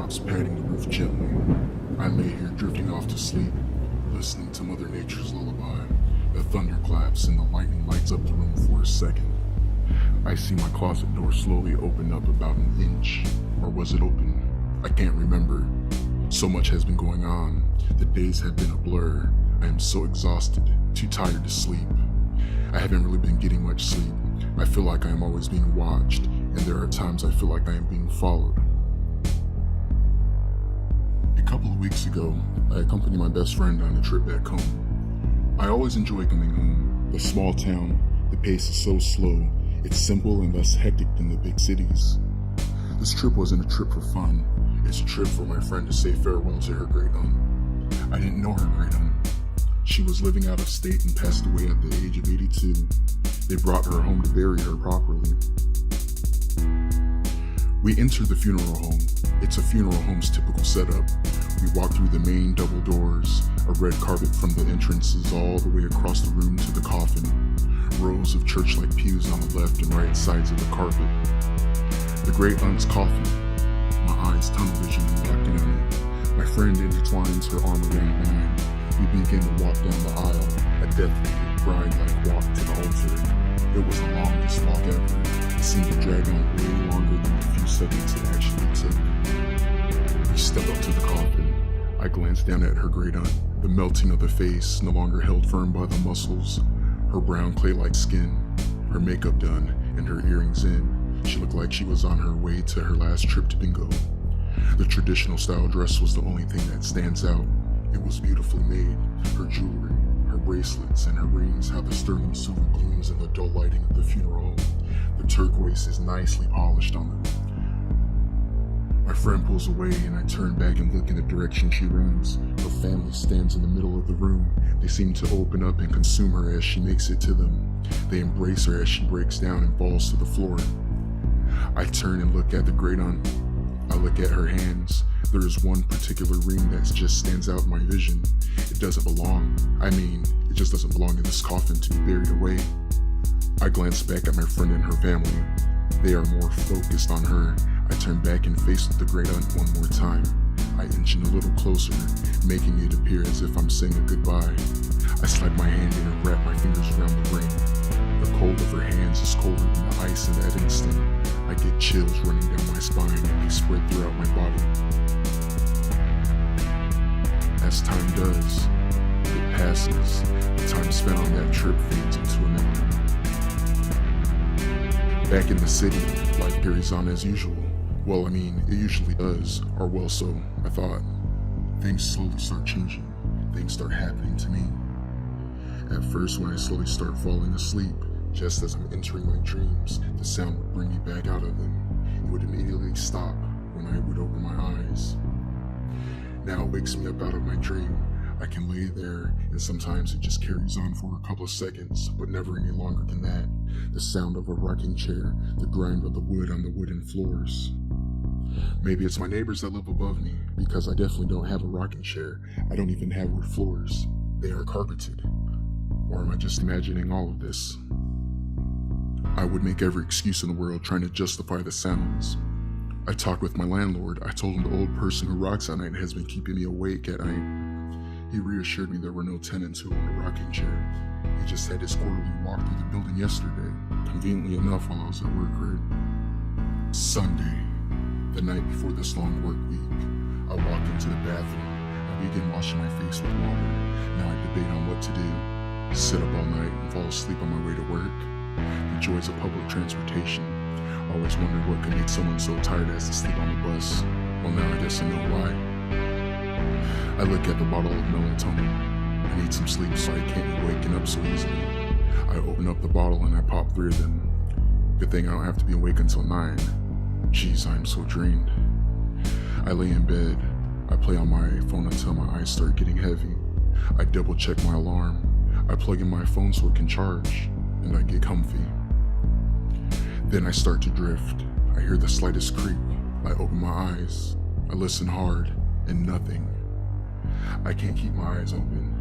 raindrops patting the roof gently. I lay here drifting off to sleep, listening to Mother Nature's lullaby. The thunder claps and the lightning lights up the room for a second. I see my closet door slowly open up about an inch. Or was it open? I can't remember. So much has been going on. The days have been a blur. I am so exhausted, too tired to sleep. I haven't really been getting much sleep. I feel like I am always being watched, and there are times I feel like I am being followed. A couple of weeks ago, I accompanied my best friend on a trip back home. I always enjoy coming home. The small town, the pace is so slow. It's simple and less hectic than the big cities. This trip wasn't a trip for fun. It's a trip for my friend to say farewell to her great aunt. I didn't know her great aunt. She was living out of state and passed away at the age of 82. They brought her home to bury her properly. We entered the funeral home. It's a funeral home's typical setup. We walk through the main double doors, a red carpet from the entrances all the way across the room to the coffin. Rows of church-like pews on the left and right sides of the carpet. The great aunt's coffin. My eyes tunnel vision and locked in on it. My friend intertwines her arm around mine. We begin to walk down the aisle, a deathly bride-like walk to the altar. It was the longest walk ever. It seemed to drag on way longer than the few seconds it actually took. We step up to the coffin. I glance down at her great aunt. The melting of the face, no longer held firm by the muscles. Her brown clay-like skin, her makeup done, and her earrings in. She looked like she was on her way to her last trip to bingo. The traditional style dress was the only thing that stands out. It was beautifully made. Her jewelry, her bracelets, and her rings have the sterling silver gleams in the dull lighting of the funeral home. The turquoise is nicely polished on them. My friend pulls away and I turn back and look in the direction she runs. Her family stands in the middle of the room. They seem to open up and consume her as she makes it to them. They embrace her as she breaks down and falls to the floor. I turn and look at the great aunt. I look at her hands. There is one particular ring that just stands out in my vision. It doesn't belong. It just doesn't belong in this coffin to be buried away. I glance back at my friend and her family. They are more focused on her. I turn back and face the great aunt one more time. I inch in a little closer, making it appear as if I'm saying a goodbye. I slide my hand in and wrap my fingers around the ring. The cold of her hands is colder than the ice in that instant. I get chills running down my spine and they spread throughout my body. As time does, it passes. The time spent on that trip fades into a memory. Back in the city, life carries on as usual. Well, it usually does, or well so, I thought. Things slowly start changing. Things start happening to me. At first, when I slowly start falling asleep, just as I'm entering my dreams, the sound would bring me back out of them. It would immediately stop when I would open my eyes. Now it wakes me up out of my dream. I can lay there, and sometimes it just carries on for a couple of seconds, but never any longer than that. The sound of a rocking chair, the grind of the wood on the wooden floors. Maybe it's my neighbors that live above me, because I definitely don't have a rocking chair. I don't even have wood floors. They are carpeted. Or am I just imagining all of this? I would make every excuse in the world trying to justify the sounds. I talked with my landlord. I told him the old person who rocks at night has been keeping me awake at night. He reassured me there were no tenants who owned a rocking chair. He just had his quarterly walk through the building yesterday, conveniently enough while I was at work, right? Sunday, the night before this long work week, I walked into the bathroom. I began washing my face with water. Now I debate on what to do. Sit up all night and fall asleep on my way to work. The joys of public transportation. Always wondered what could make someone so tired as to sleep on the bus. Well, now I guess I know why. I look at the bottle of melatonin. I need some sleep so I can't be waking up so easily. I open up the bottle and I pop 3 of them. Good thing I don't have to be awake until 9. Jeez, I'm so drained. I lay in bed. I play on my phone until my eyes start getting heavy. I double check my alarm. I plug in my phone so it can charge, and I get comfy. Then I start to drift. I hear the slightest creak. I open my eyes. I listen hard, and nothing. I can't keep my eyes open.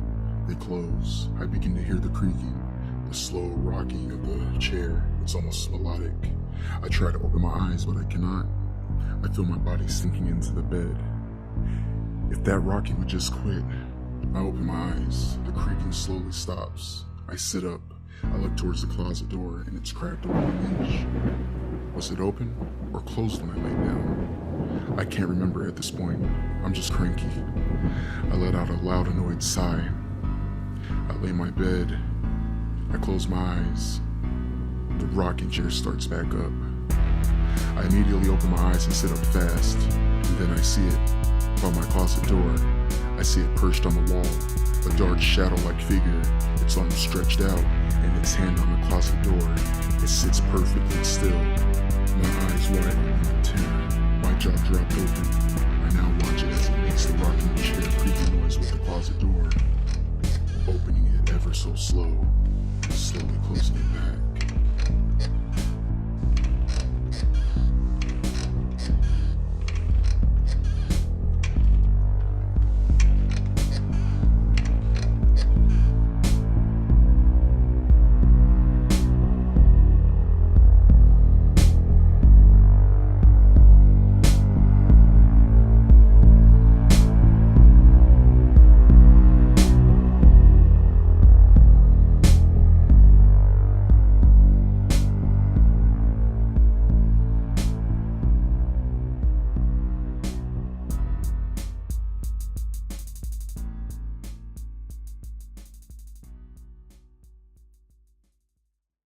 They close. I begin to hear the creaking, the slow rocking of the chair. It's almost melodic. I try to open my eyes, but I cannot. I feel my body sinking into the bed. If that rocking would just quit. I open my eyes. The creaking slowly stops. I sit up. I look towards the closet door, and it's cracked over an inch. Was it open or closed when I lay down? I can't remember at this point. I'm just cranky. I let out a loud, annoyed sigh. I lay in my bed. I close my eyes. The rocking chair starts back up. I immediately open my eyes and sit up fast, and then I see it by my closet door. I see it perched on the wall, a dark shadow-like figure, its arms stretched out, and its hand on the closet door. It sits perfectly still. My eyes widen in terror. My jaw dropped open. I now watch it as it makes the rocking chair creaking noise with the closet door, opening it ever so slow, slowly closing it back.